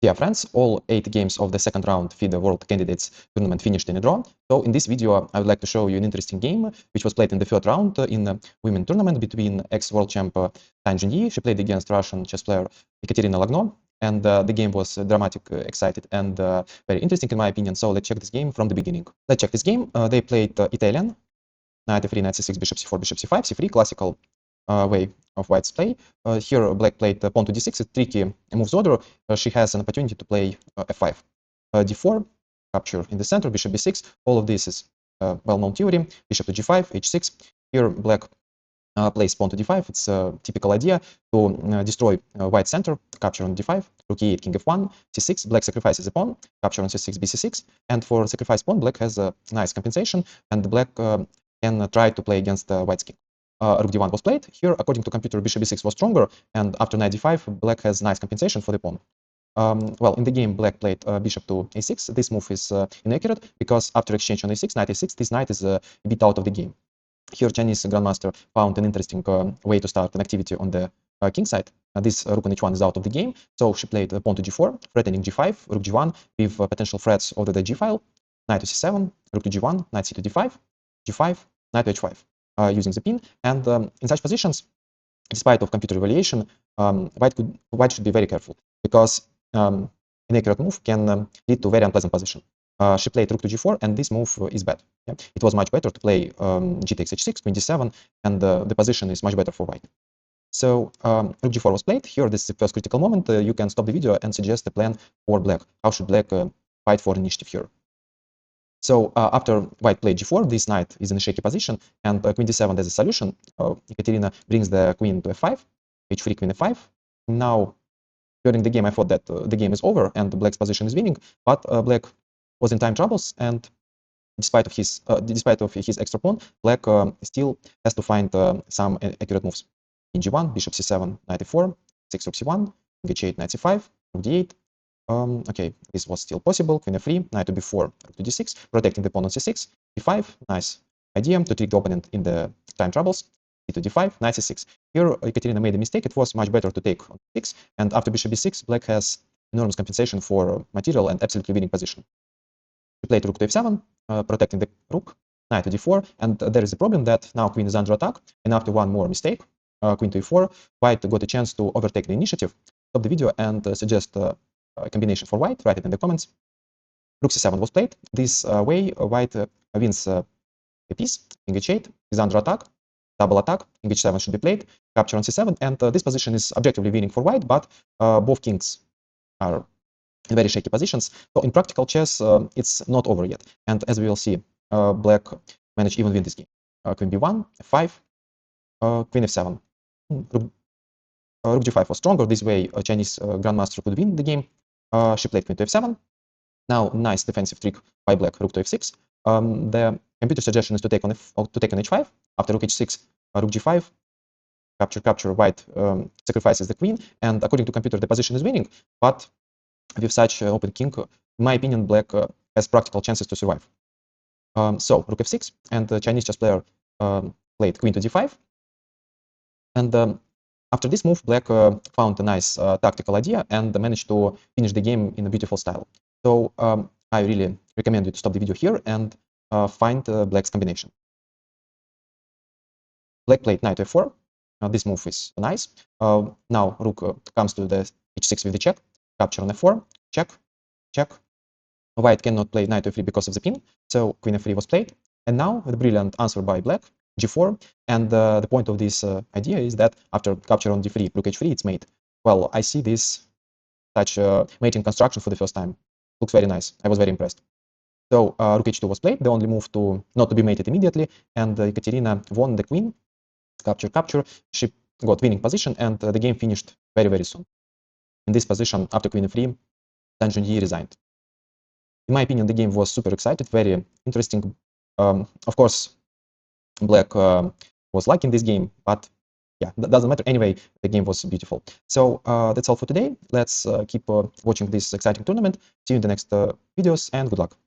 Dear friends, all 8 games of the second round FIDE World Candidates Tournament finished in a draw. So in this video, I would like to show you an interesting game which was played in the third round in a women tournament between ex-world champ Tan Junyi. She played against Russian chess player Ekaterina Lagno, and the game was dramatic, excited, and very interesting in my opinion. So let's check this game from the beginning. Let's check this game. They played Italian, knight e3, knight c6, bishop c4, bishop c5, c3, classical way of white's play. Here black played pawn to d6, a tricky moves order. She has an opportunity to play f5, d4, capture in the center, bishop b6. All of this is well-known theory. Bishop to g5, h6. Here black plays pawn to d5. It's a typical idea to destroy white center, capture on d5, rook e8, king f1, c6. Black sacrifices a pawn, capture on c6, bc6. And for sacrifice pawn, black has a nice compensation, and black can try to play against white's king. Rook d1 was played. Here, according to computer, bishop b6 was stronger, and after knight d5, black has nice compensation for the pawn. Well, in the game, black played bishop to a6. This move is inaccurate because after exchange on a6, knight a6, this knight is a bit out of the game. Here, Chinese grandmaster found an interesting way to start an activity on the king side. This rook on h1 is out of the game, so she played pawn to g4, threatening g5, rook g1 with potential threats over the g file, knight to c7, rook to g1, knight c to d5, g5, knight to h5. Using the pin, and in such positions, despite of computer evaluation, white should be very careful because inaccurate move can lead to very unpleasant position. She played rook to g4, and this move is bad. Yeah? It was much better to play g takes h6, queen d7, and the position is much better for white. So rook g4 was played. Here, this is the first critical moment. You can stop the video and suggest a plan for black. How should black fight for initiative here? So after white played g4, this knight is in a shaky position, and queen d7 as a solution. Ekaterina brings the queen to f5, h3, queen f5. Now, during the game, I thought that the game is over and black's position is winning, but black was in time troubles, and despite of his extra pawn, black still has to find some accurate moves. In g1, bishop c7, knight e4, 6 rook c1, h8, knight c5, rook d8. Okay, this was still possible. Queen f3, knight to b4, rook to d6, protecting the pawn on c6, d5. Nice idea to trick the opponent in the time troubles. C to d5, knight c6. Here, Ekaterina made a mistake. It was much better to take on 6, and after bishop b6, black has enormous compensation for material and absolutely winning position. She played rook to f7, protecting the rook, knight to d4, and there is a problem that now queen is under attack, and after one more mistake, queen to e4, white got a chance to overtake the initiative. Stop the video and suggest a combination for white. Write it in the comments. Rook c7 was played. This way, white wins a piece. King h8 is under attack. Double attack. King h7 should be played. Capture on c7, and this position is objectively winning for white, but both kings are in very shaky positions. So in practical chess, it's not over yet. And as we will see, black managed even win this game. Queen b1, f5, queen f7. Rook g5 was stronger. This way, a Chinese grandmaster could win the game. She played queen to f7. Now, nice defensive trick by black, rook to f6. The computer suggestion is to take on h5. After rook h6, rook g5, capture, white sacrifices the queen. And according to computer, the position is winning. But with such open king, in my opinion, black has practical chances to survive. So, rook f6, and the Chinese chess player played queen to d5. And after this move, black found a nice tactical idea and managed to finish the game in a beautiful style. So I really recommend you to stop the video here and find black's combination. Black played knight to f4. This move is nice. Now rook comes to the h6 with the check. Capture on f4. Check. Check. White cannot play knight to f3 because of the pin. So queen f3 was played. And now the brilliant answer by black. G4, and the point of this idea is that after capture on d3, rook h3, it's mate. Well, I see this such mating construction for the first time. Looks very nice. I was very impressed. So rook h2 was played, the only move to not to be mated immediately, and Ekaterina won the queen. Capture. She got winning position, and the game finished very, very soon. In this position, after queen f3, Tan Junyi resigned. In my opinion, the game was super excited, very interesting. Of course, black was lucky in this game, but yeah, that doesn't matter. Anyway, the game was beautiful. So that's all for today. Let's keep watching this exciting tournament. See you in the next videos, and good luck.